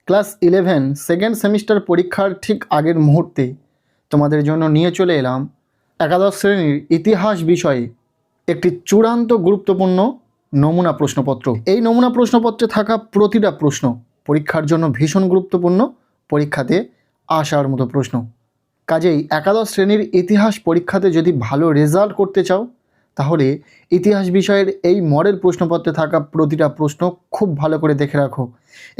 Class 11 second semester পরীক্ষার ঠিক আগের মুহূর্তে তোমাদের জন্য নিয়ে চলে এলাম একাদশ শ্রেণীর ইতিহাস বিষয়ে একটি চূড়ান্ত গুরুত্বপূর্ণ নমুনা প্রশ্নপত্র। এই নমুনা প্রশ্নপত্রে থাকা প্রতিটা প্রশ্ন পরীক্ষার জন্য ভীষণ গুরুত্বপূর্ণ, পরীক্ষাতে আসার মতো প্রশ্ন। কাজেই একাদশ শ্রেণীর ইতিহাস পরীক্ষাতে যদি ভালো রেজাল্ট করতে চাও তাহলে ইতিহাস বিষয়ের এই মডেল প্রশ্নপত্রে থাকা প্রতিটা প্রশ্ন খুব ভালো করে দেখে রাখো।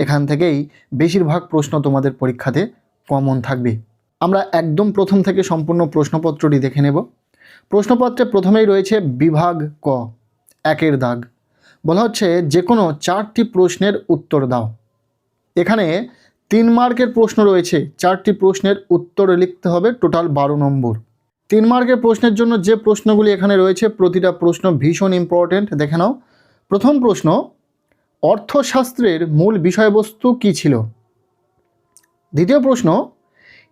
এখান থেকেই বেশিরভাগ প্রশ্ন তোমাদের পরীক্ষাতে কমন থাকবে। আমরা একদম প্রথম থেকে সম্পূর্ণ প্রশ্নপত্রটি দেখে নেব। প্রশ্নপত্রে প্রথমেই রয়েছে বিভাগ ক, একের দাগ। বলা হচ্ছে যে কোনো 4টি প্রশ্নের উত্তর দাও। এখানে 3 মার্কের প্রশ্ন রয়েছে, 4টি প্রশ্নের উত্তর লিখতে হবে, টোটাল 12 নম্বর। 3 মার্কের প্রশ্নের জন্য যে প্রশ্নগুলি এখানে রয়েছে প্রতিটা প্রশ্ন ভীষণ ইম্পর্টেন্ট, দেখে নাও। প্রথম প্রশ্ন, অর্থশাস্ত্রের মূল বিষয়বস্তু কী ছিল? দ্বিতীয় প্রশ্ন,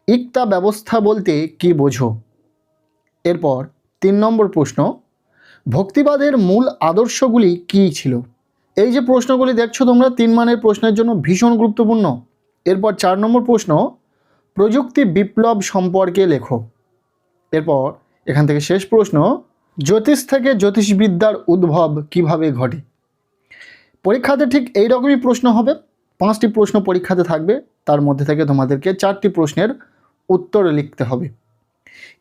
ইক্তা ব্যবস্থা বলতে কী বোঝো? এরপর 3 নম্বর প্রশ্ন, ভক্তিবাদের মূল আদর্শগুলি কী ছিল? এই যে প্রশ্নগুলি দেখছো তোমরা 3 মানের প্রশ্নের জন্য ভীষণ গুরুত্বপূর্ণ। এরপর 4 নম্বর প্রশ্ন, প্রযুক্তি বিপ্লব সম্পর্কে লেখো। এরপর এখান থেকে শেষ প্রশ্ন, জ্যোতিষ থেকে জ্যোতিষবিদ্যার উদ্ভব কিভাবে ঘটে? পরীক্ষাতে ঠিক এই রকমই প্রশ্ন হবে। 5টি প্রশ্ন পরীক্ষাতে থাকবে, তার মধ্যে থেকে তোমাদেরকে 4টি প্রশ্নের উত্তর লিখতে হবে।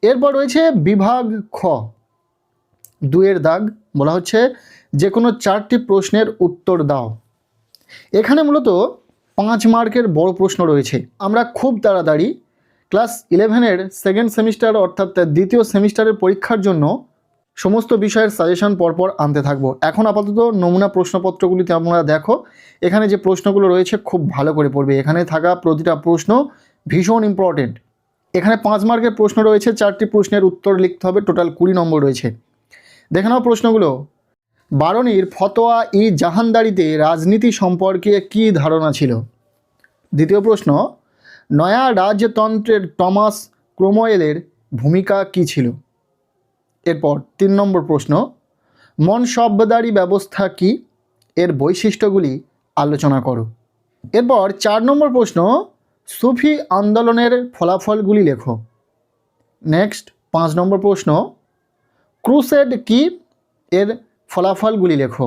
এরপর রয়েছে বিভাগ খ, 2-এর দাগ। বলা হচ্ছে যে কোনো 4টি প্রশ্নের উত্তর দাও। এখানে মূলত 5 মার্কের বড় প্রশ্ন রয়েছে। আমরা খুব তাড়াতাড়ি ক্লাস 11-এর সেকেন্ড সেমিস্টার অর্থাৎ দ্বিতীয় সেমিস্টারের পরীক্ষার জন্য সমস্ত বিষয়ের সাজেশন পরপর আনতে থাকবো। এখন আপাতত নমুনা প্রশ্নপত্রগুলিতে আমরা দেখো, এখানে যে প্রশ্নগুলো রয়েছে খুব ভালো করে পড়বে। এখানে থাকা প্রতিটা প্রশ্ন ভীষণ ইম্পর্টেন্ট। এখানে 5 মার্কের প্রশ্ন রয়েছে, 4টি প্রশ্নের উত্তর লিখতে হবে, টোটাল 20 নম্বর রয়েছে। দেখে নাও প্রশ্নগুলো। বারনির ফতোয়া ই জাহানদারিতে রাজনীতি সম্পর্কে কী ধারণা ছিল? দ্বিতীয় প্রশ্ন, নয়া রাজতন্ত্রের টমাস ক্রোমওয়েলের ভূমিকা কী ছিল? এরপর 3 নম্বর প্রশ্ন, মনসবদারি ব্যবস্থা কী? এর বৈশিষ্ট্যগুলি আলোচনা করো। এরপর 4 নম্বর প্রশ্ন, সুফি আন্দোলনের ফলাফলগুলি লেখো। নেক্সট 5 নম্বর প্রশ্ন, ক্রুসেড কী? এর ফলাফলগুলি লেখো।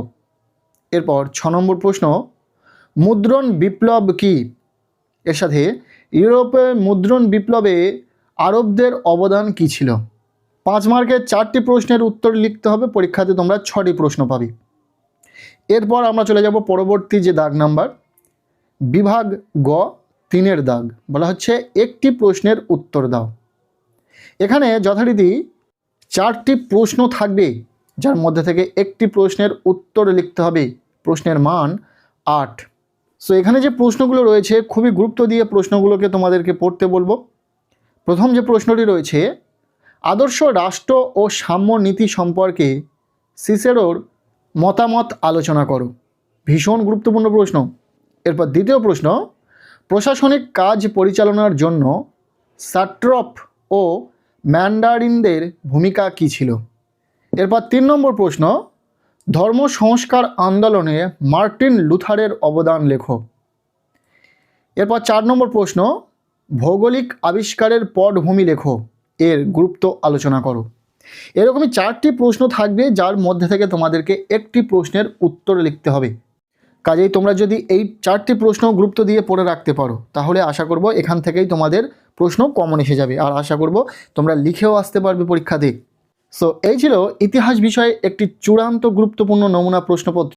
এরপর 6 নম্বর প্রশ্ন, মুদ্রণ বিপ্লব কী? এর সাথে ইউরোপে মুদ্রণ বিপ্লবে আরবদের অবদান কী ছিল? 5 মার্কের 4টি প্রশ্নের উত্তর লিখতে হবে, পরীক্ষাতে তোমরা 6টি প্রশ্ন পাবে। এরপর আমরা চলে যাব পরবর্তী যে দাগ নাম্বার, বিভাগ গ, 3-এর দাগ। বলা হচ্ছে একটি প্রশ্নের উত্তর দাও। এখানে যথারীতি 4টি প্রশ্ন থাকবে, যার মধ্যে থেকে একটি প্রশ্নের উত্তর লিখতে হবে। প্রশ্নের মান 8। সো এখানে যে প্রশ্নগুলো রয়েছে খুবই গুরুত্ব দিয়ে প্রশ্নগুলোকে তোমাদেরকে পড়তে বলবো। প্রথম যে প্রশ্নটি রয়েছে, আদর্শ রাষ্ট্র ও সাম্য নীতি সম্পর্কে সিসেরোর মতামত আলোচনা করো। ভীষণ গুরুত্বপূর্ণ প্রশ্ন। এরপর দ্বিতীয় প্রশ্ন, প্রশাসনিক কাজ পরিচালনার জন্য সাট্রপ ও ম্যান্ডারিনদের ভূমিকা কী ছিল? এরপর 3 নম্বর প্রশ্ন, ধর্ম সংস্কার আন্দোলনে মার্টিন লুথারের অবদান লেখো। এরপর 4 নম্বর প্রশ্ন, ভৌগোলিক আবিষ্কারের পটভূমি লেখো, এর গুরুত্ব আলোচনা করো। এরকমই 4টি প্রশ্ন থাকবে, যার মধ্যে থেকে তোমাদেরকে একটি প্রশ্নের উত্তর লিখতে হবে। কাজেই তোমরা যদি এই 4টি প্রশ্ন গুরুত্ব দিয়ে পড়ে রাখতে পারো তাহলে আশা করব এখান থেকেই তোমাদের প্রশ্ন কমন এসে যাবে, আর আশা করব তোমরা লিখেও আসতে পারবে পরীক্ষাতে। সো এই ছিল ইতিহাস বিষয়ে একটি চূড়ান্ত গুরুত্বপূর্ণ নমুনা প্রশ্নপত্র।